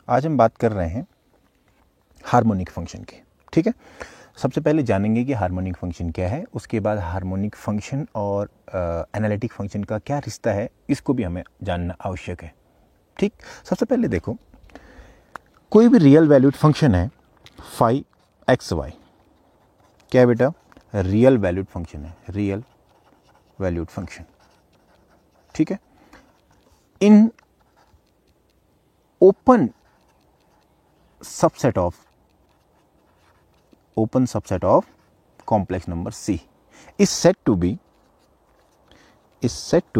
आज हम बात कर रहे हैं हार्मोनिक फंक्शन की। ठीक है, सबसे पहले जानेंगे कि हार्मोनिक फंक्शन क्या है, उसके बाद हार्मोनिक फंक्शन और एनालिटिक फंक्शन का क्या रिश्ता है, इसको भी हमें जानना आवश्यक है। ठीक, सबसे पहले देखो, कोई भी रियल वैल्यूड फंक्शन है फाई एक्स वाई, क्या है बेटा? रियल वैल्यूड फंक्शन है, रियल वैल्यूड फंक्शन। ठीक है, in open subset of complex number C is said to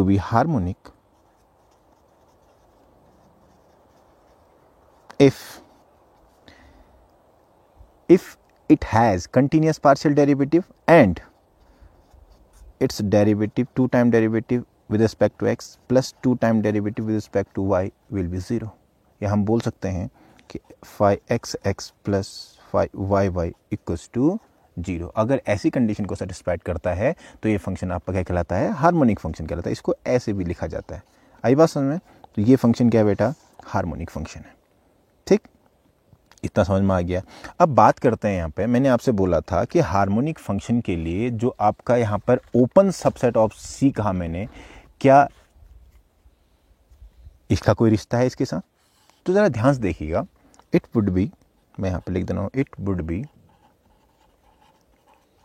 be harmonic if it has continuous partial derivative and its derivative, 2 time derivative with respect to x plus 2 time derivative with respect to y will be 0। या हम बोल सकते हैं कि phi x x plus phi y y equals to 0। अगर ऐसी condition को satisfied करता है तो ये फंक्शन आपका क्या कहलाता है? हार्मोनिक फंक्शन कहलाता है। इसको ऐसे भी लिखा जाता है। आई बात समझ में? तो ये फंक्शन क्या है बेटा? हार्मोनिक फंक्शन है। ठीक, इतना समझ में आ गया। अब बात करते हैं, यहाँ पे मैंने आपसे बोला था कि हार्मोनिक फंक्शन के लिए जो आपका यहाँ पर ओपन सबसेट ऑफ सी कहा मैंने, क्या इसका कोई रिश्ता है इसके साथ? तो जरा ध्यान से देखिएगा। इट वुड बी, मैं यहाँ पे लिख दे रहा हूँ, it would be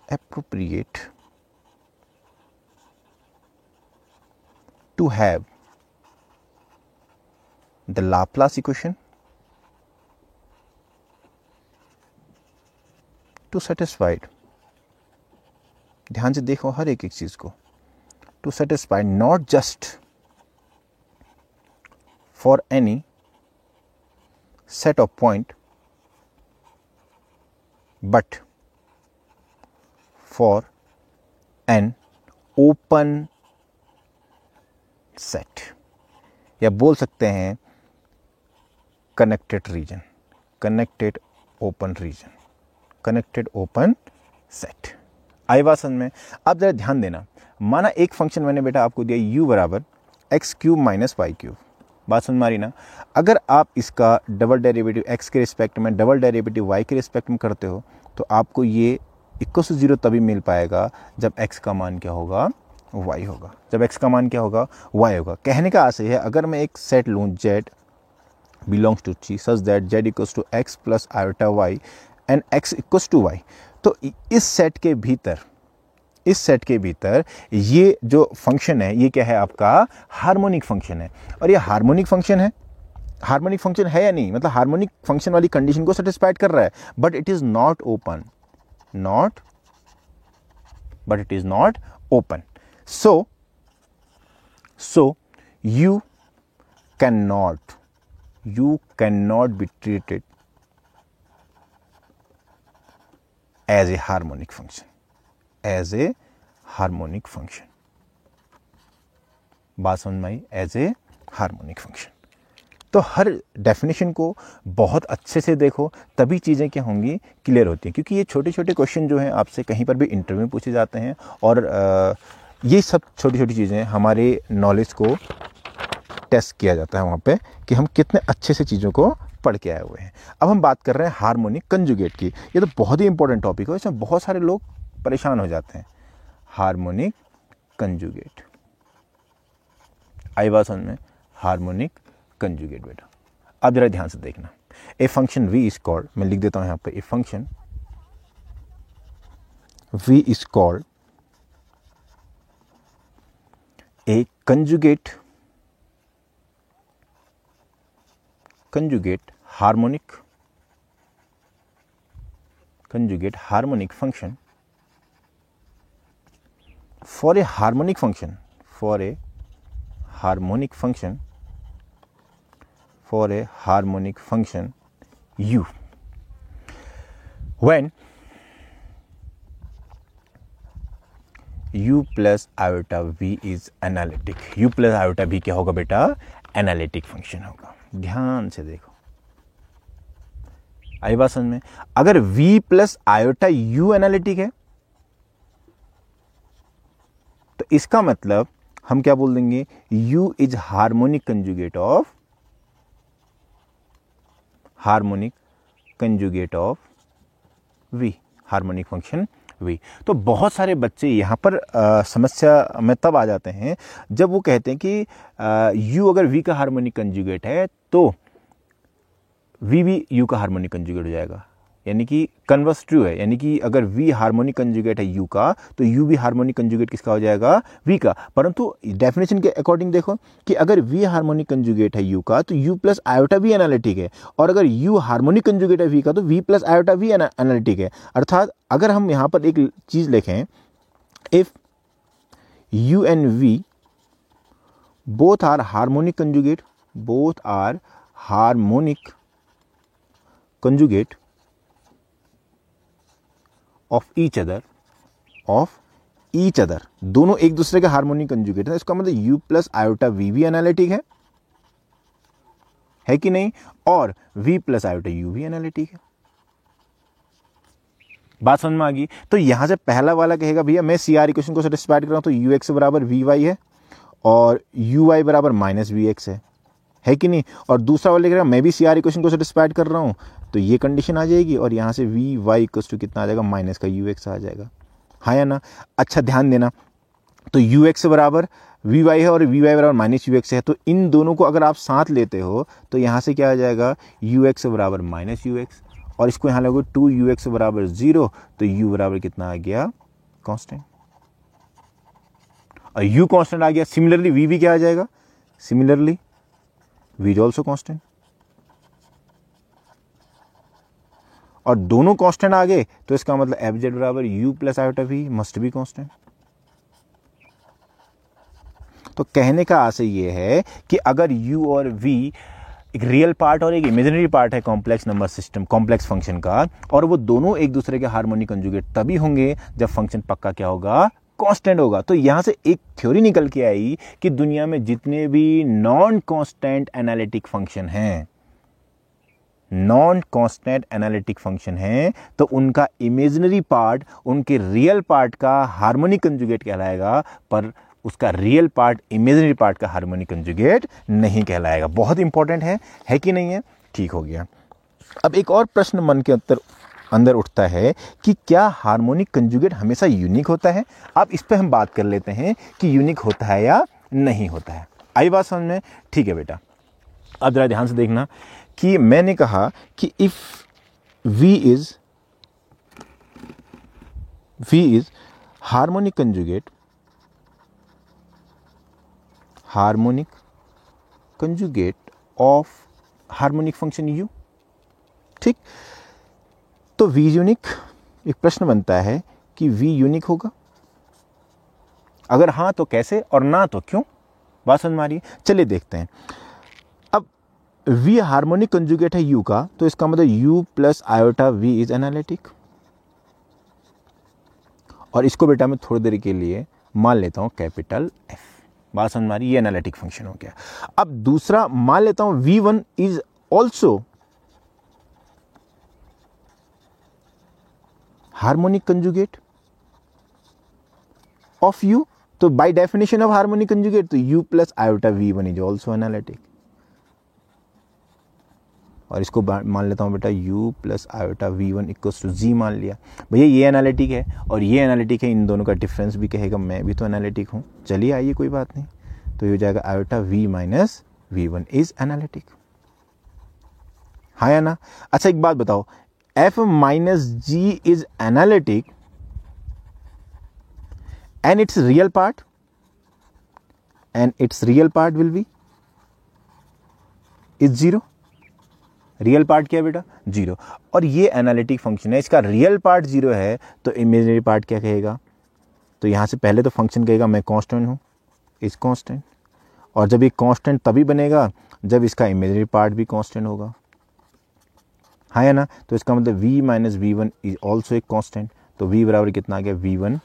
appropriate to have the Laplace equation to satisfied, ध्यान से देखो हर एक चीज को, to satisfy not just for any set of point but for an open set, या बोल सकते हैं connected region, connected open region, connected open set. आई बात समझ में? अब जरा ध्यान देना, माना एक फंक्शन मैंने बेटा आपको दिया u बराबर x cube minus y cube. बात समझ मारी ना? अगर आप इसका डबल डेरिवेटिव x के रिस्पेक्ट में, डबल डेरिवेटिव y के रिस्पेक्ट में करते हो तो आपको ये इक्वल टू 0 तभी मिल पाएगा जब x का मान क्या होगा? y होगा। जब x का मान क्या होगा? y होगा। कहने का आशय है, अगर मैं एक सेट लूँ z belongs to C such that z equals to x plus iota y and x equals to y, तो इस सेट के भीतर ये जो फंक्शन है, ये क्या है? आपका हार्मोनिक फंक्शन है। और ये हार्मोनिक फंक्शन है, हार्मोनिक फंक्शन है या नहीं? मतलब हार्मोनिक फंक्शन वाली कंडीशन को सेटिस्फाइड कर रहा है, but it is not open, but it is not open. So you cannot be treated as a harmonic function, as a harmonic function। बात समझ में आई? as a harmonic function। तो हर definition को बहुत अच्छे से देखो, तभी चीज़ें क्या होंगी? क्लियर होती हैं। क्योंकि ये छोटे छोटे क्वेश्चन जो हैं आपसे कहीं पर भी इंटरव्यू में पूछे जाते हैं, और ये सब छोटी छोटी चीज़ें हमारे नॉलेज को टेस्ट किया जाता है वहाँ पे कि हम कितने अच्छे से चीज़ों को पढ़ के आए हुए हैं। अब हम बात कर रहे हैं हार्मोनिक कंजुगेट की। ये तो बहुत ही इंपॉर्टेंट टॉपिक है, इसमें बहुत सारे लोग परेशान हो जाते हैं। हार्मोनिक कंजुगेट, आई बात समझ में? हार्मोनिक कंजुगेट बेटा। अब जरा ध्यान से देखना, a function v is called, मैं लिख देता हूं यहां पे, a function v is called a conjugate harmonic function for a harmonic function u when u plus iota v is analytic. u plus iota v क्या होगा बेटा? एनालिटिक फंक्शन होगा। ध्यान से देखो, आई बात समझ में? अगर v plus iota u analytic है तो इसका मतलब हम क्या बोल देंगे? u is harmonic conjugate of harmonic conjugate of v, harmonic function v। तो बहुत सारे बच्चे यहाँ पर समस्या में तब आ जाते हैं जब वो कहते हैं कि u अगर v का हार्मोनिक कंजुगेट है तो v भी u का हार्मोनिक कंजुगेट हो जाएगा, यानी कि कन्वर्स ट्रू है, यानी कि अगर v हार्मोनिक कंजुगेट है u का तो u भी हार्मोनिक कंजुगेट किसका हो जाएगा, v का। परंतु डेफिनेशन के अकॉर्डिंग देखो कि अगर v हार्मोनिक कंजुगेट है u का तो u plus iota v analytic है, और अगर u हार्मोनिक कंजुगेट है v का तो v plus iota v analytic है। अर्थात अगर हम यहाँ पर एक चीज लिखें, if u and v both are harmonic conjugate, both are harmonic conjugate of each other, दोनों एक दूसरे के हार्मोनिक कंजुगेट है, इसका मतलब u प्लस आयोटा v भी एनालिटिक है कि नहीं, और v प्लस आयोटा u भी एनालिटिक है। बात समझ में आ गई। तो यहां से पहला वाला कहेगा भैया मैं CR इक्वेशन को सेटिस्फाइड कर रहा हूं तो ux बराबर vy है और uy बराबर माइनस vx है कि नहीं, और दूसरा वाला कहेगा मैं भी CR इक्वेशन को सेटिस्फाइड कर रहा हूं तो ये कंडीशन आ जाएगी और यहां से vy इक्वल टू कितना आ जाएगा, माइनस का ux आ जाएगा। हाँ या ना? अच्छा ध्यान देना, तो ux बराबर vy है और vy बराबर माइनस ux है, तो इन दोनों को अगर आप साथ लेते हो तो यहां से क्या आ जाएगा, ux बराबर माइनस ux, और इसको यहां लोगे 2ux बराबर 0, तो u बराबर कितना आ गया, कांस्टेंट, और u कांस्टेंट आ गया। सिमिलरली v भी क्या आ जाएगा, similarly v is also constant, और दोनों कांस्टेंट आ गए तो इसका मतलब fz बराबर u plus iota v must be constant. तो कहने का आशय ये है कि अगर u और v एक रियल पार्ट और एक इमेजिनरी पार्ट है complex number system, complex function का, और वो दोनों एक दूसरे के हार्मोनिक कंजुगेट तभी होंगे जब फंक्शन पक्का क्या होगा, कांस्टेंट होगा। तो यहां से एक थ्योरी निकल के आई कि दुनिया में जितने भी नॉन कांस्टेंट एनालिटिक फंक्शन हैं, नॉन कांस्टेंट एनालिटिक फंक्शन है तो उनका इमेजिनरी पार्ट उनके रियल पार्ट का हार्मोनिक कंजुगेट कहलाएगा, पर उसका रियल पार्ट इमेजिनरी पार्ट का हार्मोनिक कंजुगेट नहीं कहलाएगा। बहुत इंपॉर्टेंट है कि नहीं है? ठीक हो गया। अब एक और प्रश्न मन के अंदर उठता है कि क्या हार्मोनिक कंजुगेट हमेशा यूनिक होता है? अब इस पे हम बात कर लेते हैं कि यूनिक होता है या नहीं होता है। आई बात समझ में? ठीक है बेटा, अब जरा ध्यान से देखना कि मैंने कहा कि if v is harmonic conjugate of harmonic function u, ठीक, तो v यूनिक, एक प्रश्न बनता है कि v यूनिक होगा, अगर हाँ तो कैसे और ना तो क्यों? बात समझ में आ रही है? चलिए देखते हैं। अब v हार्मोनिक कंजुगेट है u का, तो इसका मतलब u plus iota v is analytic, और इसको बेटा मैं थोड़ी देर के लिए मान लेता हूं कैपिटल F। बात समझ में आ रही है? ये एनालिटिक फंक्शन हो गया। अब दूसरा मान लेता हूं v1 is also harmonic conjugate of u, तो by definition of harmonic conjugate तो u plus iota v1 is also analytic, और इसको मान लेता हूं बेटा u plus iota v1 equals to g मान लिया। भैया ये एनालिटिक है और ये एनालिटिक है, इन दोनों का डिफरेंस भी कहेगा मैं भी तो एनालिटिक हूं। चलिए आइए, कोई बात नहीं, तो ये हो जाएगा iota v minus v1 is analytic, हाँ या ना? अच्छा एक बात बताओ, f minus g is analytic and its real part will be is 0। Real part क्या है बेटा? 0। और ये एनालिटिक फंक्शन है, इसका रियल पार्ट 0 है तो इमेजिनरी पार्ट क्या कहेगा? तो यहां से पहले तो फंक्शन कहेगा मैं कांस्टेंट हूं, इज कांस्टेंट, और जब ये कांस्टेंट तभी बनेगा जब इसका इमेजिनरी पार्ट भी कांस्टेंट होगा, हाँ या ना? तो इसका मतलब v minus v1 is also एक कांस्टेंट, तो v बराबर कितना आ गया, v1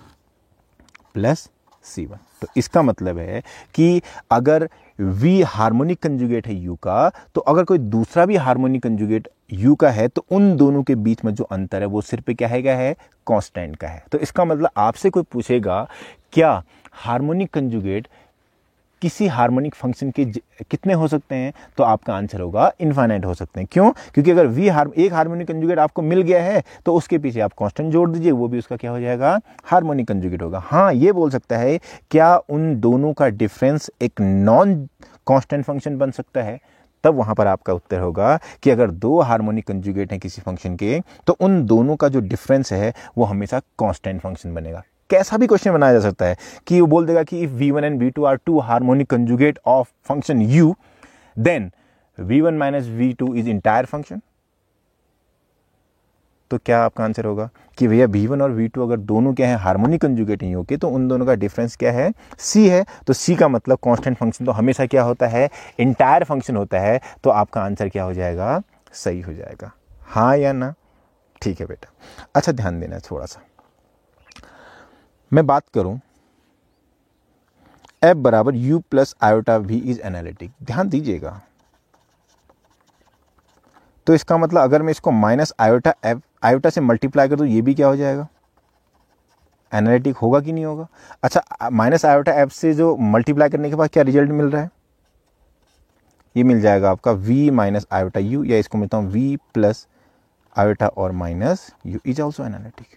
प्लस c1। तो इसका मतलब है कि अगर v हार्मोनिक कंजुगेट है u का, तो अगर कोई दूसरा भी हार्मोनिक कंजुगेट u का है तो उन दोनों के बीच में जो अंतर है वो सिर्फ क्या है कांस्टेंट का है। तो इसका मतलब आपसे कोई पूछेगा क्या हार्मोनिक कंजुगेट किसी हार्मोनिक फंक्शन के कितने हो सकते हैं, तो आपका आंसर होगा इनफाइनाइट हो सकते हैं। क्यों? क्योंकि अगर एक हार्मोनिक कंजुगेट आपको मिल गया है तो उसके पीछे आप कांस्टेंट जोड़ दीजिए, वो भी उसका क्या हो जाएगा, हार्मोनिक कंजुगेट होगा। हाँ, ये बोल सकता है क्या उन दोनों का डिफरेंस एक नॉन कांस्टेंट फंक्शन बन सकता है, तब वहां पर आपका उत्तर होगा कि अगर दो हार्मोनिक कंजुगेट हैं किसी फंक्शन के तो उन दोनों का जो डिफरेंस है वो हमेशा कांस्टेंट फंक्शन बनेगा। कैसा भी क्वेश्चन बनाया जा सकता है कि वो बोल देगा कि if v1 and v2 are two harmonic conjugate of function u, then v1 minus v2 is entire function. तो क्या आपका आंसर होगा कि भैया v1 और v2 अगर दोनों क्या है, हार्मोनिक कंजुगेट ही होके, तो उन दोनों का डिफरेंस क्या है, c है। तो c का मतलब कांस्टेंट फंक्शन तो हमेशा क्या होता है, इंटायर फंक्शन होता है। तो आपका आंसर क्या हो जाएगा, सही हो जाएगा। हाँ या ना? ठीक है बेटा। अच्छा, ध्यान देना थोड़ा सा। मैं बात करूं f बराबर u plus iota v is analytic, ध्यान दीजिएगा। तो इसका मतलब अगर मैं इसको माइनस आयोटा f आयोटा से मल्टीप्लाई कर दूं, ये भी क्या हो जाएगा, एनालिटिक होगा कि नहीं होगा? अच्छा, माइनस आयोटा f से जो मल्टीप्लाई करने के बाद क्या रिजल्ट मिल रहा है, ये मिल जाएगा आपका v माइनस आयोटा u, या इसको मिलता हूं v प्लस आयोटा और minus u is also analytic.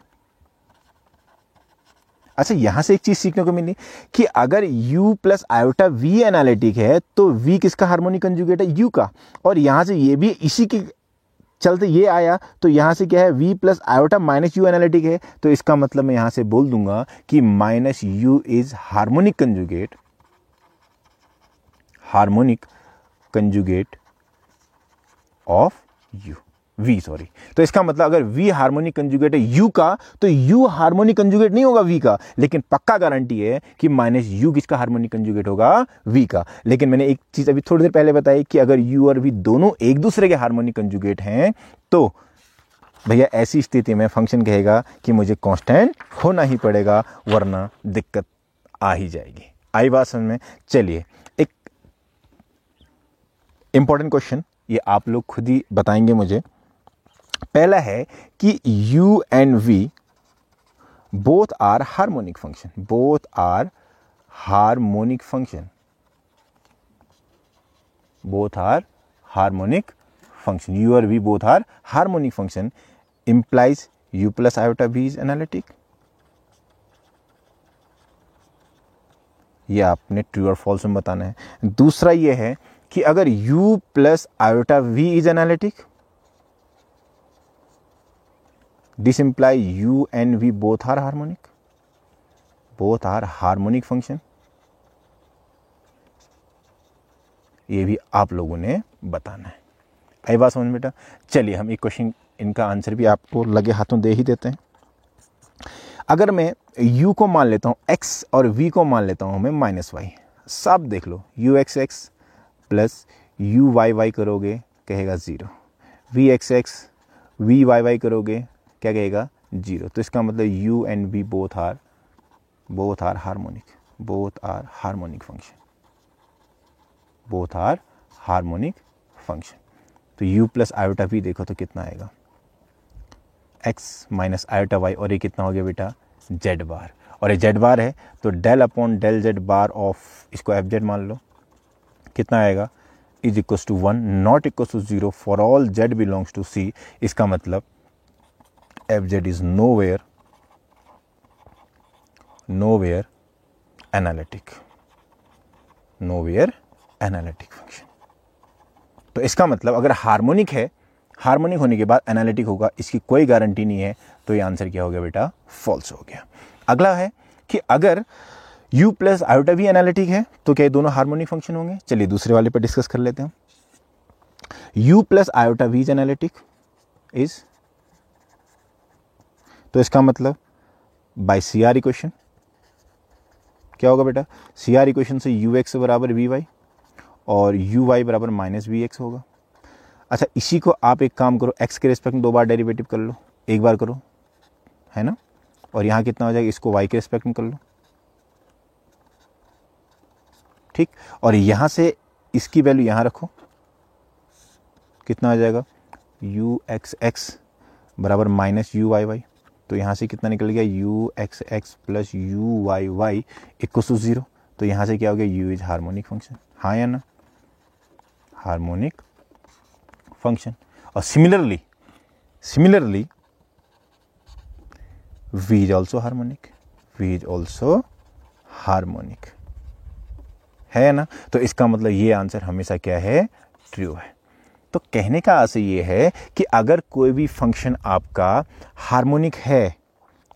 अच्छा, यहां से एक चीज सीखने को मिली कि अगर u plus iota v analytic है तो v किसका हार्मोनिक कंजुगेट है, u का। और यहां से ये भी इसी के चलते ये आया, तो यहां से क्या है, v plus iota minus u analytic है। तो इसका मतलब मैं यहां से बोल दूंगा कि minus u is harmonic conjugate of u, v sorry. तो इसका मतलब अगर v हार्मोनिक कंजुगेट है u का, तो u हार्मोनिक कंजुगेट नहीं होगा v का, लेकिन पक्का गारंटी है कि माइनस u किसका हार्मोनिक कंजुगेट होगा, v का। लेकिन मैंने एक चीज अभी थोड़ी देर पहले बताई कि अगर u और v दोनों एक दूसरे के हार्मोनिक कंजुगेट हैं, तो भैया ऐसी स्थिति में फंक्शन कहेगा कि मुझे कांस्टेंट होना ही पड़ेगा, वरना दिक्कत आ ही जाएगी। आई बात समझ में? चलिए, एक इंपॉर्टेंट क्वेश्चन, ये आप लोग खुद ही बताएंगे मुझे। पहला है कि u and v both are harmonic function, both are harmonic function, both are harmonic function, u और v both are harmonic function, implies u plus iota v is analytic. ये आपने ट्रू और फॉल्स में बताना है। दूसरा ये है कि अगर u plus iota v is analytic, this imply u and v both are harmonic, both are harmonic function। ये भी आप लोगों ने बताना है। आई बात समझ में बेटा? चलिए, हम एक क्वेश्चन इनका आंसर भी आपको लगे हाथों दे ही देते हैं। अगर मैं u को मान लेता हूं x और v को मान लेता हूं मैं माइनस वाई, सब देख लो, u x x plus u y y करोगे कहेगा 0, v x x v y y करोगे क्या कहेगा, 0। तो इसका मतलब u and v both are harmonic, both are harmonic function, both are harmonic function. तो u प्लस आयोटा v देखो तो कितना आएगा, x माइनस आयोटा y, और ये कितना हो गया बेटा, z बार। और ये z बार है तो del upon del z bar of, इसको एफ जेड मान लो, कितना आएगा, is equal to 1 not equal to 0 for all z belongs to c। इसका मतलब fz is nowhere analytic, function। तो इसका मतलब अगर हार्मोनिक है, हार्मोनिक होने के बाद एनालिटिक होगा, इसकी कोई गारंटी नहीं है। तो ये आंसर क्या हो गया बेटा, फॉल्स हो गया। अगला है कि अगर u प्लस आयोटा भी एनालिटिक है तो क्या ये दोनों हार्मोनिक फंक्शन होंगे। चलिए दूसरे वाले पर डिस्कस कर लेते हैं। u plus iota v is analytic is, तो इसका मतलब बाय सी आर इक्वेशन क्या होगा बेटा, सी आर इक्वेशन से यू एक्स बराबर वी वाई और यू वाई बराबर माइनस वी एक्स होगा। अच्छा, इसी को आप एक काम करो, एक्स के रिस्पेक्ट में 2 बार डेरिवेटिव कर लो, एक बार करो, है ना, और यहाँ कितना हो जाएगा, इसको वाई के रिस्पेक्ट में कर लो, ठीक। और यहाँ से इसकी वैल्यू यहाँ रखो, कितना आ जाएगा, यू एक्स एक्स बराबर माइनस यू वाई वाई। तो यहाँ से कितना निकल गया, u x x plus u y y equal to 0। तो यहाँ से क्या हो गया, u इज हार्मोनिक फंक्शन, हाँ या ना, हार्मोनिक फंक्शन। और similarly v is also harmonic, v is also harmonic, है ना। तो इसका मतलब ये आंसर हमेशा क्या है, ट्रू है। तो कहने का आशय ये है कि अगर कोई भी फंक्शन आपका हार्मोनिक है,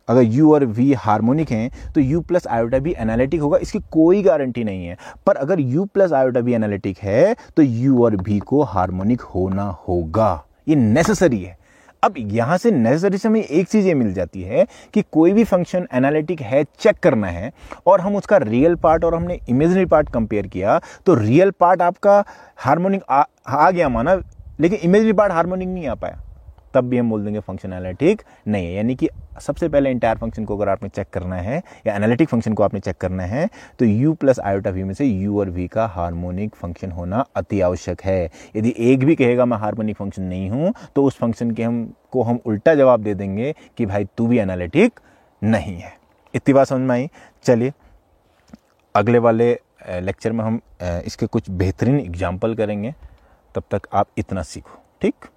अगर u और v हार्मोनिक हैं तो u प्लस आयोटा भी एनालिटिक होगा, इसकी कोई गारंटी नहीं है। पर अगर u प्लस आयोटा भी एनालिटिक है तो u और v को हार्मोनिक होना होगा, ये नेसेसरी है। अब यहां से नेसेसरी से हमें एक चीज ये मिल जाती है कि कोई भी फंक्शन एनालिटिक है चेक करना है, और हम उसका रियल पार्ट और हमने इमेजिनरी पार्ट कंपेयर किया, तो रियल पार्ट आपका हार्मोनिक आ गया माना, लेकिन इमेजिनरी पार्ट हार्मोनिक नहीं आ पाया, तब भी हम बोल देंगे फंक्शन एनालिटिक नहीं है। यानी कि सबसे पहले इंटायर फंक्शन को अगर आपने चेक करना है या एनालिटिक फंक्शन को आपने चेक करना है तो u प्लस आयोटा v में से u और v का हार्मोनिक फंक्शन होना अति आवश्यक है। यदि एक भी कहेगा मैं हार्मोनिक फंक्शन नहीं हूं तो उस फंक्शन के हम उल्टा जवाब दे देंगे कि भाई तू भी एनालिटिक नहीं है। इतनी बात समझ में आई। चलिए अगले वाले लेक्चर में हम इसके कुछ बेहतरीन एग्जाम्पल करेंगे, तब तक आप इतना सीखो, ठीक।